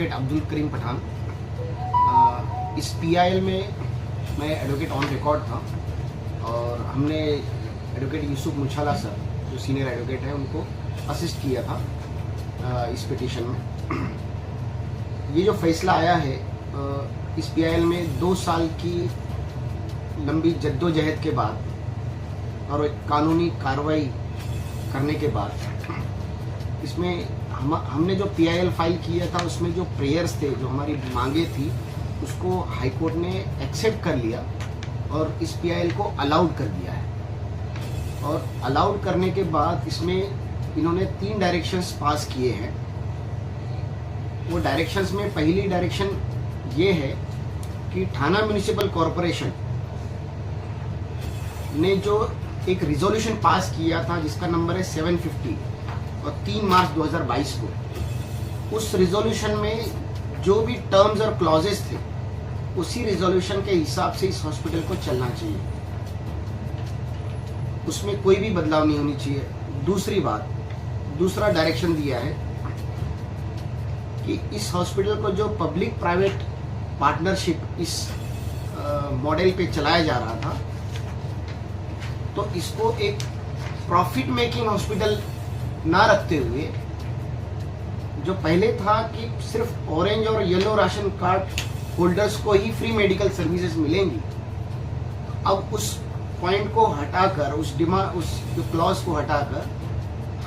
Advocate Abdul Karim Pathan. इस PIL में मैं एडवोकेट ऑन रिकॉर्ड था और हमने एडवोकेट यूसुफ मुछाला सर जो सीनियर एडवोकेट हैं उनको असिस्ट किया था इस पिटीशन में। ये जो फैसला आया है इस पीआईएल में 2 साल की लंबी जद्दोजहद के बाद और एक कानूनी कार्रवाई करने के बाद इसमें हमने जो पीआईएल फाइल किया था उसमें जो प्रेयर्स थे, जो हमारी मांगे थी, उसको हाई कोर्ट ने एक्सेप्ट कर लिया और इस पीआईएल को अलाउड कर दिया है। और अलाउड करने के बाद इसमें इन्होंने 3 डायरेक्शंस पास किए हैं। वो डायरेक्शंस में पहली डायरेक्शन ये है कि थाना म्यूनिसिपल कॉरपोरेशन ने जो एक रिजोल्यूशन पास किया था जिसका नंबर है 750 और 3 मार्च 2022 को, उस रिजोल्यूशन में जो भी टर्म्स और क्लॉजेस थे उसी रिजोल्यूशन के हिसाब से इस हॉस्पिटल को चलना चाहिए, उसमें कोई भी बदलाव नहीं होनी चाहिए। दूसरी बात, दूसरा डायरेक्शन दिया है कि इस हॉस्पिटल को जो पब्लिक प्राइवेट पार्टनरशिप इस मॉडल पे चलाया जा रहा था, तो इसको एक प्रॉफिट मेकिंग हॉस्पिटल ना रखते हुए, जो पहले था कि सिर्फ ऑरेंज और येलो राशन कार्ड होल्डर्स को ही फ्री मेडिकल सर्विसेज मिलेंगी, अब उस पॉइंट को हटाकर, उस जो क्लॉज को हटाकर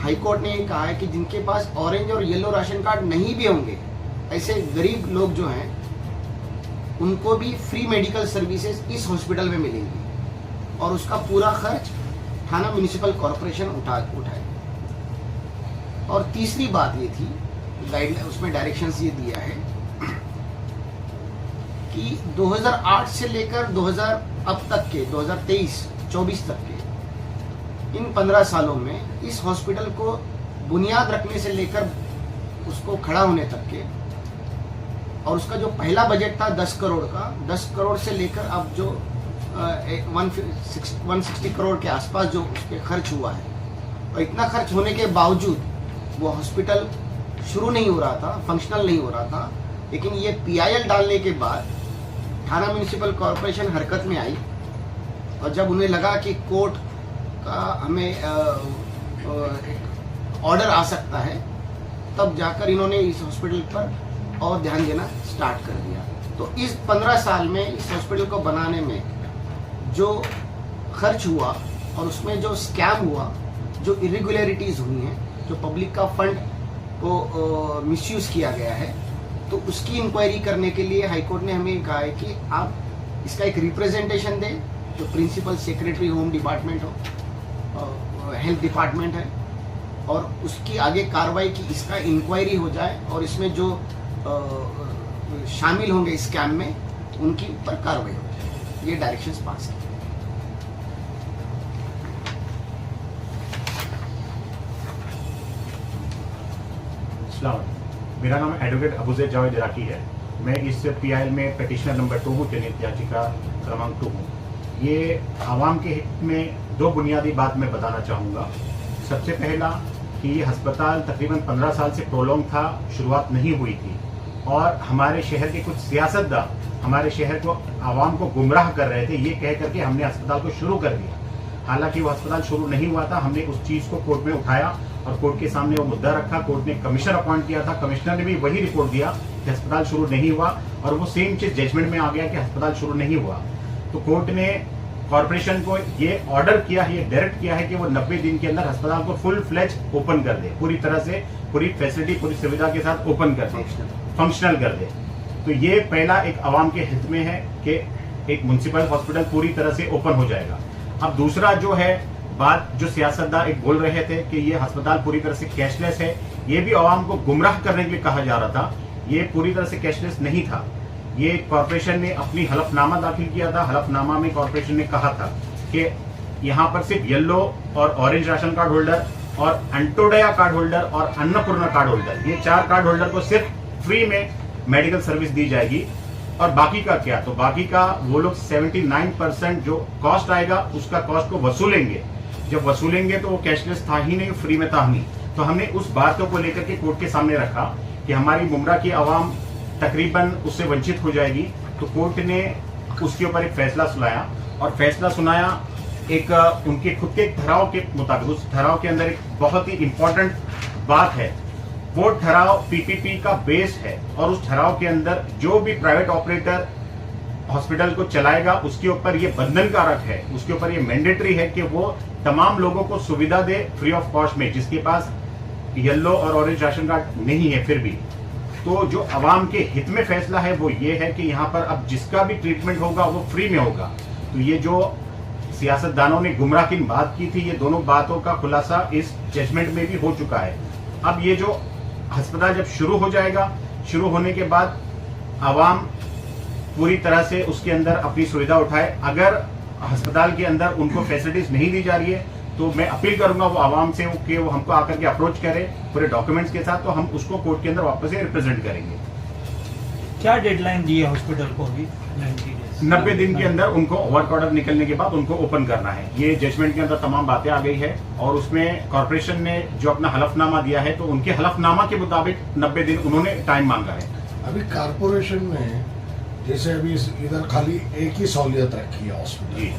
हाई कोर्ट ने ये कहा है कि जिनके पास ऑरेंज और येलो राशन कार्ड नहीं भी होंगे, ऐसे गरीब लोग जो हैं उनको भी फ्री मेडिकल सर्विसेज इस हॉस्पिटल में मिलेंगी और उसका पूरा खर्च थाना म्यूनिसिपल कॉरपोरेशन उठाए। और तीसरी बात ये थी, गाइडलाइन उसमें डायरेक्शंस ये दिया है कि 2008 से लेकर 2000 अब तक के 2023-24 तक के इन 15 सालों में इस हॉस्पिटल को बुनियाद रखने से लेकर उसको खड़ा होने तक के, और उसका जो पहला बजट था 10 करोड़ का, 10 करोड़ से लेकर अब जो 160 करोड़ के आसपास जो उसके खर्च हुआ है, और इतना खर्च होने के बावजूद वो हॉस्पिटल शुरू नहीं हो रहा था, फंक्शनल नहीं हो रहा था। लेकिन ये पीआईएल डालने के बाद थाना म्यूनिसिपल कॉरपोरेशन हरकत में आई और जब उन्हें लगा कि कोर्ट का हमें ऑर्डर आ सकता है, तब जाकर इन्होंने इस हॉस्पिटल पर और ध्यान देना स्टार्ट कर दिया। तो इस 15 साल में इस हॉस्पिटल को बनाने में जो खर्च हुआ और उसमें जो स्कैम हुआ, जो इरेगुलरिटीज हुई हैं, जो पब्लिक का फंड को मिसयूज किया गया है, तो उसकी इंक्वायरी करने के लिए हाईकोर्ट ने हमें कहा है कि आप इसका एक रिप्रेजेंटेशन दें, जो प्रिंसिपल सेक्रेटरी होम डिपार्टमेंट हो, हेल्थ डिपार्टमेंट है, और उसकी आगे कार्रवाई की, इसका इंक्वायरी हो जाए और इसमें जो शामिल होंगे इस स्कैम में उनकी ऊपर कार्रवाई हो जाए। ये डायरेक्शंस पास की। मेरा नाम एडवोकेट अबूज़ैद जावेद इराकी है। मैं इस पीआईएल में पिटिशनर नंबर 2 हूँ, जनहित याचिका क्रमांक 2 हूँ। ये आवाम के हित में 2 बुनियादी बात मैं बताना चाहूँगा। सबसे पहला कि ये अस्पताल तकरीबन 15 साल से प्रोलॉन्ग था, शुरुआत नहीं हुई थी, और हमारे शहर के कुछ सियासतदान हमारे शहर को, आवाम को गुमराह कर रहे थे, ये कह करके हमने अस्पताल को शुरू कर दिया। हालांकि वो अस्पताल शुरू नहीं हुआ था। हमने उस चीज़ को कोर्ट में उठाया और कोर्ट के सामने वो मुद्दा रखा। कोर्ट ने कमिश्नर अपॉइंट किया था, कमिश्नर ने भी वही रिपोर्ट दिया कि अस्पताल शुरू नहीं हुआ, और वो सेम चीज जजमेंट में आ गया कि अस्पताल शुरू नहीं हुआ। तो कोर्ट ने कॉर्पोरेशन को ये ऑर्डर किया है, ये डायरेक्ट किया है कि वो 90 दिन के अंदर अस्पताल को फुल फ्लेज ओपन कर दे, पूरी तरह से, पूरी फैसिलिटी, पूरी सुविधा के साथ ओपन कर दे, फंक्शनल कर दे। तो ये पहला एक आवाम के हित में है कि एक म्युनिसिपल हॉस्पिटल पूरी तरह से ओपन हो जाएगा। अब दूसरा जो है बात, जो सियासतदान एक बोल रहे थे कि ये अस्पताल पूरी तरह से कैशलेस है, ये भी आवाम को गुमराह करने के लिए कहा जा रहा था। ये पूरी तरह से कैशलेस नहीं था। ये कॉर्पोरेशन ने अपनी हलफनामा दाखिल किया था। हलफनामा में कॉर्पोरेशन ने कहा था कि यहाँ पर सिर्फ येलो और ऑरेंज राशन कार्ड होल्डर और अंत्योदया कार्ड होल्डर और अन्नपूर्णा कार्ड होल्डर, ये 4 कार्ड होल्डर को सिर्फ फ्री में मेडिकल सर्विस दी जाएगी। और बाकी का क्या, तो बाकी का वो लोग 79% जो कॉस्ट आएगा उसका कॉस्ट को वसूलेंगे। जब वसूलेंगे तो वो कैशलेस था ही नहीं, फ्री में था नहीं। तो हमने उस बातों को लेकर के कोर्ट के सामने रखा कि हमारी मुमरा की आवाम तकरीबन उससे वंचित हो जाएगी, तो कोर्ट ने उसके ऊपर एक फैसला सुनाया, और फैसला सुनाया एक उनके खुद के एक ठहराव के मुताबिक। उस ठहराव के अंदर एक बहुत ही इंपॉर्टेंट बात है, वो ठहराव पीपीपी का बेस है, और उस ठहराव के अंदर जो भी प्राइवेट ऑपरेटर हॉस्पिटल को चलाएगा उसके ऊपर ये बंधनकारक है, उसके ऊपर ये मैंडेटरी है कि वो तमाम लोगों को सुविधा दे फ्री ऑफ कॉस्ट में, जिसके पास येलो और ऑरेंज राशन कार्ड नहीं है फिर भी। तो जो आवाम के हित में फैसला है वो ये है कि यहाँ पर अब जिसका भी ट्रीटमेंट होगा वो फ्री में होगा। तो ये जो सियासतदानों ने गुमराह किन बात की थी, ये दोनों बातों का खुलासा इस जजमेंट में भी हो चुका है। अब ये जो अस्पताल जब शुरू हो जाएगा, शुरू होने के बाद आवाम पूरी तरह से उसके अंदर अपनी सुविधा उठाए। अगर अस्पताल के अंदर उनको फैसिलिटीज नहीं दी जा रही है तो मैं अपील करूंगा वो आवाम से कि वो हमको आकर के अप्रोच करें पूरे डॉक्यूमेंट्स के साथ, तो हम उसको कोर्ट के अंदर वापस से रिप्रेजेंट करेंगे। क्या डेडलाइन दी है हॉस्पिटल को अभी? 90 दिन के अंदर उनको वर्क ऑर्डर निकलने के बाद उनको ओपन करना है। ये जजमेंट के अंदर तमाम बातें आ गई है, और उसमें कॉर्पोरेशन ने जो अपना हलफनामा दिया है तो उनके हलफनामा के मुताबिक 90 दिन उन्होंने टाइम मांगा है। अभी कारपोरेशन ने जैसे अभी इधर खाली एक ही सहूलियत रखी है हॉस्पिटल जी,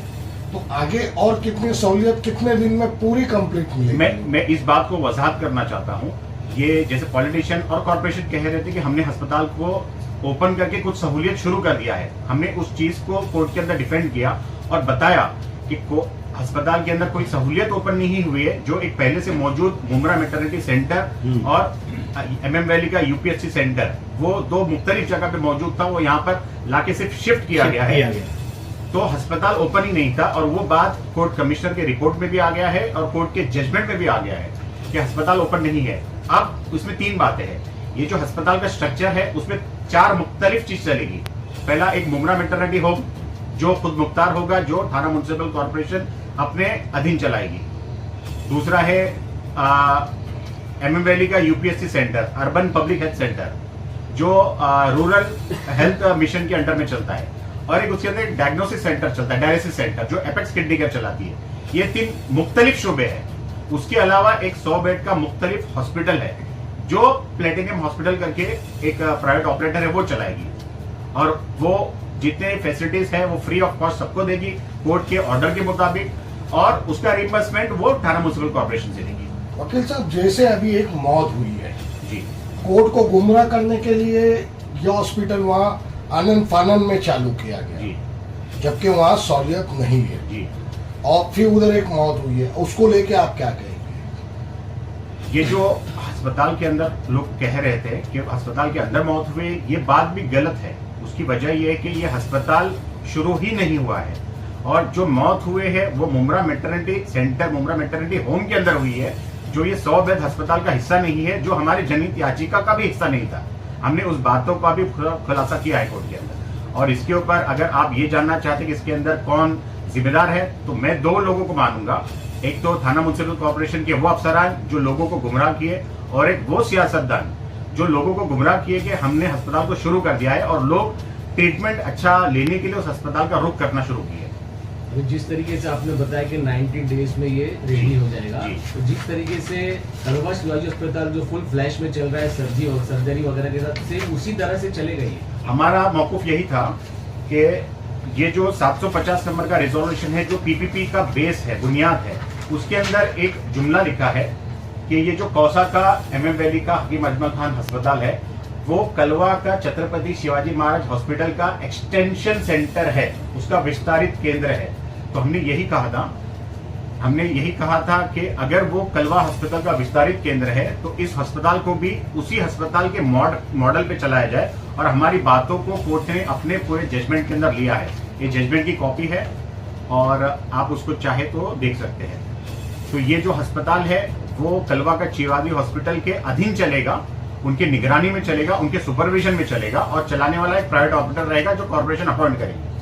तो आगे और कितनी सहूलियत कितने दिन में पूरी कंप्लीट मिलेगी? मैं इस बात को वजाहत करना चाहता हूँ। ये जैसे पॉलिटिशियन और कॉर्पोरेशन कह रहे थे कि हमने अस्पताल को ओपन करके कुछ सहूलियत शुरू कर दिया है, हमने उस चीज को कोर्ट के अंदर डिफेंड किया और बताया कि अस्पताल के अंदर कोई सहूलियत ओपन नहीं हुई है। जो एक पहले से मौजूद मुमरा मैटरनिटी सेंटर और MM वैली का UPSC सेंटर, वो दो मुख्तलिफ जगह पे मौजूद था, वो यहाँ पर लाके सिर्फ शिफ्ट किया गया है। तो अस्पताल ओपन ही नहीं था, और वो बात कोर्ट कमिश्नर के रिपोर्ट में भी आ गया है और कोर्ट के जजमेंट में भी आ गया है कि अस्पताल ओपन नहीं है। अब उसमें 3 बातें हैं। ये जो अस्पताल का स्ट्रक्चर है उसमें 4 मुख्तलिफ चीज चलेगी। पहला एक मुमरा मैटरनिटी होम जो खुद मुख्तार होगा, जो थाना म्युनिसिपल कॉर्पोरेशन अपने अधीन चलाएगी। दूसरा है MM वैली का UPSC centre, urban public health centre, जो रूरल हेल्थ मिशन के अंडर में चलता है, और एक उसके अंदर एक डायग्नोसिस सेंटर चलता है, डायलिसिस सेंटर, जो एपेक्स किडनी केयर चलाती है। ये 3 मुख्तलिफ शोबे हैं। उसके अलावा एक 100 बेड का मुख्तलिफ हॉस्पिटल है जो प्लेटिनियम हॉस्पिटल करके एक प्राइवेट ऑपरेटर है वो चलाएगी, और वो जितने फैसिलिटीज है वो फ्री ऑफ कॉस्ट सबको देगी कोर्ट के ऑर्डर के मुताबिक, और उसका रिइंबर्समेंट वो थाना म्युनिसिपल कॉर्पोरेशन से देगी। वकील साहब, जैसे अभी एक मौत हुई है जी, कोर्ट को गुमराह करने के लिए यह हॉस्पिटल वहाँ आनंद फानन में चालू किया गया जी, जबकि वहाँ सहूलियत नहीं है जी। और फिर उधर एक मौत हुई है, उसको लेके आप क्या कहेंगे? ये जो अस्पताल के अंदर लोग कह रहे थे कि अस्पताल के अंदर मौत हुई, ये बात भी गलत है। उसकी वजह ये है कि ये अस्पताल शुरू ही नहीं हुआ है, और जो मौत हुए है वो Mumbra maternity centre, Mumbra maternity home के अंदर हुई है, जो ये 100 बेड अस्पताल का हिस्सा नहीं है, जो हमारे जनहित याचिका का भी हिस्सा नहीं था। हमने उस बातों का भी खुलासा किया है कोर्ट के अंदर, और इसके ऊपर अगर आप ये जानना चाहते हैं कि इसके अंदर कौन जिम्मेदार है, तो मैं 2 लोगों को मानूंगा। एक तो थाना म्युनिसिपल कॉर्पोरेशन के वो अफसरान जो लोगों को गुमराह किए, और एक वो सियासतदान जो लोगों को गुमराह किए कि हमने अस्पताल को शुरू कर दिया है और लोग ट्रीटमेंट अच्छा लेने के लिए उस अस्पताल का रुख करना शुरू किए। जिस तरीके से आपने बताया कि 90 डेज में ये रेडी हो जाएगा, तो जिस तरीके से कलवा शिवाजी अस्पताल जो फुल फ्लैश में चल रहा है सर्जरी वगैरह के साथ, सेम उसी तरह से चलेगा ये। हमारा मौकूफ यही था कि ये जो 750 नंबर का रिजोल्यूशन है, जो PPP का बेस है, बुनियाद है, उसके अंदर एक जुमला लिखा है कि ये जो कौसा का MM वैली का हकीम अजमल खान अस्पताल है, वो कलवा का छत्रपति शिवाजी महाराज हॉस्पिटल का एक्सटेंशन सेंटर है, उसका विस्तारित केंद्र है। तो हमने यही कहा था कि अगर वो कलवा अस्पताल का विस्तारित केंद्र है तो इस अस्पताल को भी उसी अस्पताल के मॉडल पे चलाया जाए, और हमारी बातों को कोर्ट ने अपने पूरे जजमेंट के अंदर लिया है। ये जजमेंट की कॉपी है और आप उसको चाहे तो देख सकते हैं। तो ये जो अस्पताल है वो कलवा का शिवाजी हॉस्पिटल के अधीन चलेगा, उनके निगरानी में चलेगा, उनके सुपरविजन में चलेगा, और चलाने वाला एक प्राइवेट ऑपरेटर रहेगा जो कॉर्पोरेशन अपॉइंट करेगी।